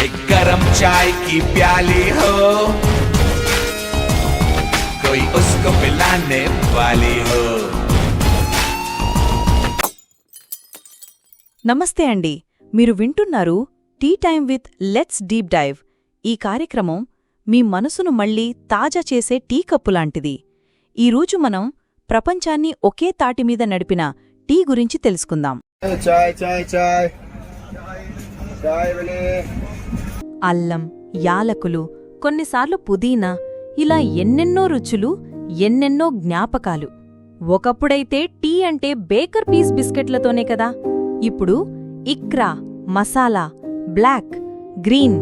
एक गरम चाय की प्याली हो, कोई उसको पिलाने वाली हो. నమస్తే అండి, మీరు వింటున్నారు tea time with let's deep dive. ఈ కార్యక్రమం మీ మనసును మళ్లీ తాజా చేసే టీ కప్పులాంటిది. ఈరోజు మనం ప్రపంచాన్ని ఒకే తాటిమీద నడిపిన టీ గురించి తెలుసుకుందాం. అల్లం, యాలకులు, కొన్నిసార్లు పుదీనా, ఇలా ఎన్నెన్నో రుచులు, ఎన్నెన్నో జ్ఞాపకాలు. ఒకప్పుడైతే టీ అంటే బేకర్ పీస్ బిస్కెట్లతోనే కదా. ఇప్పుడు ఇక్రా, మసాలా, బ్లాక్, గ్రీన్,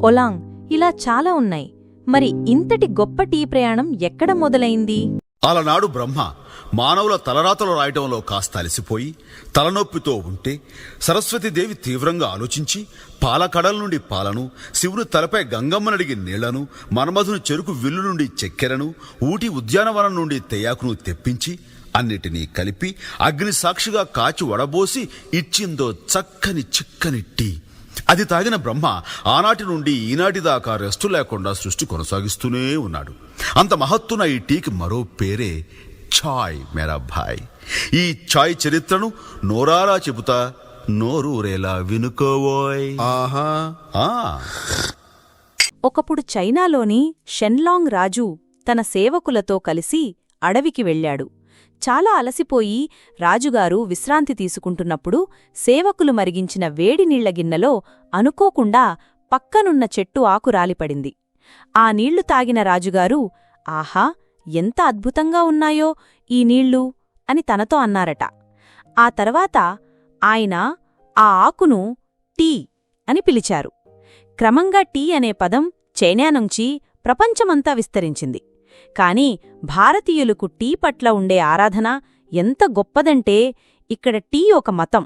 ఒలాంగ్ ఇలా చాలా ఉన్నాయి. మరి ఇంతటి గొప్ప టీ ప్రయాణం ఎక్కడ మొదలైంది? అలనాడు బ్రహ్మ మానవుల తలరాతలు రాయటంలో కాస్త అలసిపోయి తలనొప్పితో ఉంటే సరస్వతీదేవి తీవ్రంగా ఆలోచించి పాలకడల నుండి పాలను, శివుని తలపై గంగమ్మనడిగి నీళ్లను, మన్మధుని చెరుకు విల్లు నుండి చక్కెరను, ఊటి ఉద్యానవనం నుండి తెయాకును తెప్పించి అన్నిటినీ కలిపి అగ్ని సాక్షిగా కాచి వడబోసి ఇచ్చిందో చక్కని చిక్కని టీ. అది తాగిన బ్రహ్మ ఆనాటి నుండి ఈనాటి దాకా రెస్టు లేకుండా సృష్టి కొనసాగిస్తూనే ఉన్నాడు. అంత మహత్తున ఈ టీకి మరో పేరే ఛాయ్ మేరా భాయ్. ఈ ఛాయ్ చరిత్రను నోరారా చెబుతా, నోరూరేలా వినుకోవోయ్. ఒకప్పుడు చైనాలోని షెన్లాంగ్ రాజు తన సేవకులతో కలిసి అడవికి వెళ్లాడు. చాలా అలసిపోయి రాజుగారు విశ్రాంతి తీసుకుంటున్నప్పుడు సేవకులు మరిగించిన వేడి నీళ్ల గిన్నెలో అనుకోకుండా పక్కనున్న చెట్టు ఆకు రాలిపడింది. ఆ నీళ్లు తాగిన రాజుగారు, ఆహా, ఎంత అద్భుతంగా ఉన్నాయో ఈ నీళ్లు అని తనతో అన్నారట. ఆ తర్వాత ఆయన ఆ ఆకును టీ అని పిలిచారు. క్రమంగా టీ అనే పదం చైనా నుంచి ప్రపంచమంతా విస్తరించింది. కాని భారతీయులకు టీ పట్ల ఉండే ఆరాధన ఎంత గొప్పదంటే ఇక్కడ టీ ఒక మతం.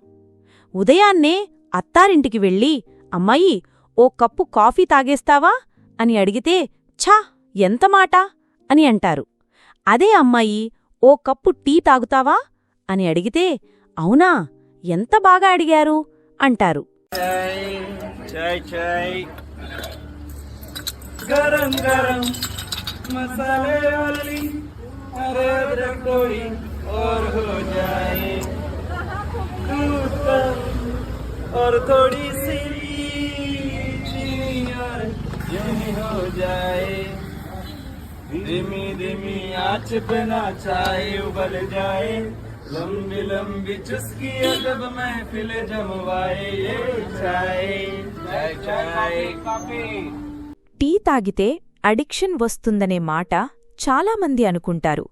ఉదయాన్నే అత్తారింటికి వెళ్ళి, అమ్మాయి, ఓ కప్పు కాఫీ తాగేస్తావా అని అడిగితే, ఛా, ఎంత మాట అని అంటారు. అదే అమ్మాయి, ఓ కప్పు టీ తాగుతావా అని అడిగితే, అవునా, ఎంత బాగా అడిగారు అంటారు. गरम गरम मसाले वाली अदरक थोड़ी और हो जाए, दूध और थोड़ी सी चीनी और यूं हो जाए, धीमी धीमी आंच पे ना चाय उबल जाए, लंबी लंबी चुस्की जब महफिल जमवाए, ये चाय चाय चाय कॉफी. టీ తాగితే అడిక్షన్ వస్తుందనే మాట చాలామంది అనుకుంటారు.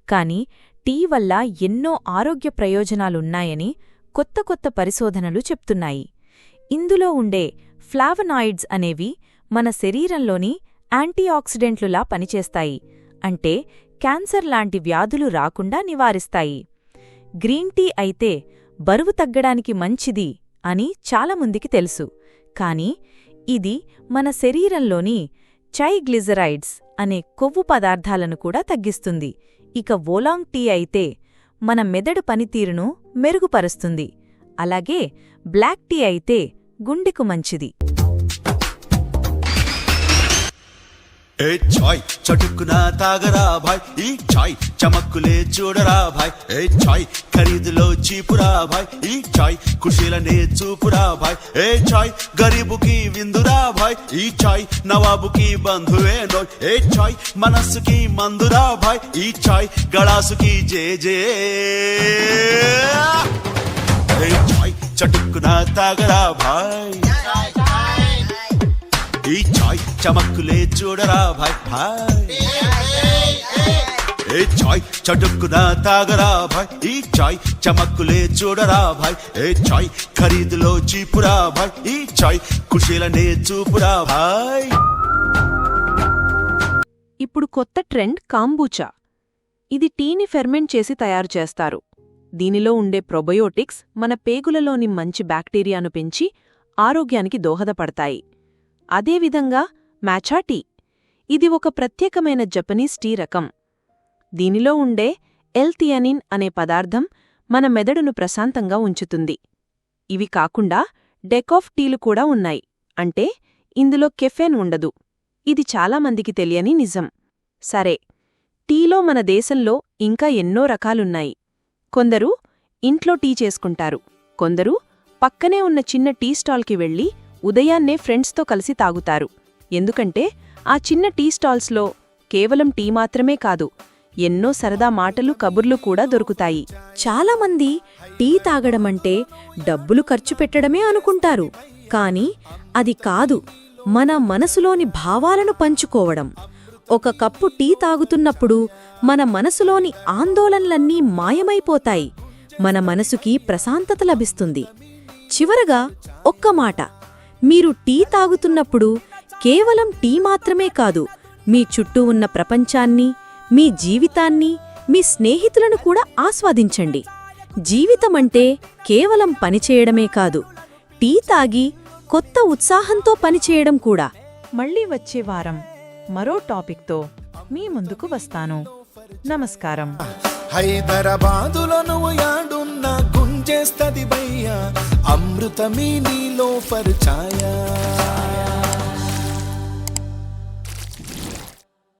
కాని టీ వల్ల ఎన్నో ఆరోగ్య ప్రయోజనాలున్నాయని కొత్త కొత్త పరిశోధనలు చెప్తున్నాయి. ఇందులో ఉండే ఫ్లావనాయిడ్స్ అనేవి మన శరీరంలోని యాంటీఆక్సిడెంట్లులా పనిచేస్తాయి. అంటే క్యాన్సర్ లాంటి వ్యాధులు రాకుండా నివారిస్తాయి. గ్రీన్ టీ అయితే బరువు తగ్గడానికి మంచిది అని చాలామందికి తెలుసు. కాని ఇది మన శరీరంలోని ట్రైగ్లిజరైడ్స్ అనే కొవ్వు పదార్థాలను కూడా తగ్గిస్తుంది. ఇక ఓలాంగ్ టీ అయితే మన మెదడు పనితీరును మెరుగుపరుస్తుంది. అలాగే బ్లాక్ టీ అయితే గుండెకు మంచిది. ఏ ఛాయ్ చటుక్కున తాగరా భాయ్, ఈ ఛాయ్ చమక్కులే చూడరా భాయ్. ఏ ఛాయ్ ఖరీదులో చీపురా భాయ్, ఈ ఛాయ్ ఖుషీలనే చూపురా భాయ్. ఏ ఛాయ్ గరీబుకి విందురా భాయ్, ఈ ఛాయ్ నవాబుకి బంధువే నోయ్. ఏ ఛాయ్ మనస్సుకి మందురా భాయ్, ఈ ఛాయ్ గళాసుకి జే జే. ఏ ఛాయ్ చటుక్కున తాగరా భాయ్, ఈ ఛాయ్ చమక్కులే చూడరా భాయ్ భాయ్. ఏ ఛాయ్ చటుక్కున తాగరా భాయ్, ఈ ఛాయ్ చమక్కులే చూడరా భాయ్. ఏ ఛాయ్ ఖరీదులో చీపురా భాయ్, ఈ ఛాయ్ ఖుషీలనే చూపురా భాయ్. ఇప్పుడు కొత్త ట్రెండ్ కాంబూచా. ఇది టీని ఫెర్మెంట్ చేసి తయారు చేస్తారు. దీనిలో ఉండే ప్రొబయోటిక్స్ మన పేగులలోని మంచి బ్యాక్టీరియాను పెంచి ఆరోగ్యానికి దోహదపడతాయి. అదేవిధంగా మ్యాచా టీ. ఇది ఒక ప్రత్యేకమైన జపనీస్ టీ రకం. దీనిలో ఉండే ఎల్ థియనిన్ అనే పదార్థం మన మెదడును ప్రశాంతంగా ఉంచుతుంది. ఇవి కాకుండా డెకాఫ్ టీలు కూడా ఉన్నాయి. అంటే ఇందులో కెఫెన్ ఉండదు. ఇది చాలామందికి తెలియని నిజం. సరే, టీలో మన దేశంలో ఇంకా ఎన్నో రకాలున్నాయి. కొందరు ఇంట్లో టీ చేసుకుంటారు. కొందరు పక్కనే ఉన్న చిన్న టీ స్టాల్కి వెళ్లి ఉదయాన్నే ఫ్రెండ్స్తో కలిసి తాగుతారు. ఎందుకంటే ఆ చిన్న టీ స్టాల్స్లో కేవలం టీ మాత్రమే కాదు, ఎన్నో సరదా మాటలు, కబుర్లు కూడా దొరుకుతాయి. చాలామంది టీ తాగడమంటే డబ్బులు ఖర్చు పెట్టడమే అనుకుంటారు. కాని అది కాదు, మన మనసులోని భావాలను పంచుకోవడం. ఒక కప్పు టీ తాగుతున్నప్పుడు మన మనసులోని ఆందోళనలన్నీ మాయమైపోతాయి. మన మనసుకి ప్రశాంతత లభిస్తుంది. చివరగా ఒక్క మాట, మీరు టీ తాగుతున్నప్పుడు కేవలం టీ మాత్రమే కాదు, మీ చుట్టూ ఉన్న ప్రపంచాన్ని, మీ జీవితాన్ని, మీ స్నేహితులను కూడా ఆస్వాదించండి. జీవితమంటే కేవలం పనిచేయడమే కాదు, టీ తాగి కొత్త ఉత్సాహంతో పనిచేయడం కూడా. మళ్ళీ వచ్చే వారం మరో టాపిక్తో మీ ముందుకు వస్తాను. నమస్కారం. హైదరాబాదులో నువ్వు యాడున్నా గుంజేస్తది భయ్యా, అమృతమీ నీలో పరిచాయా.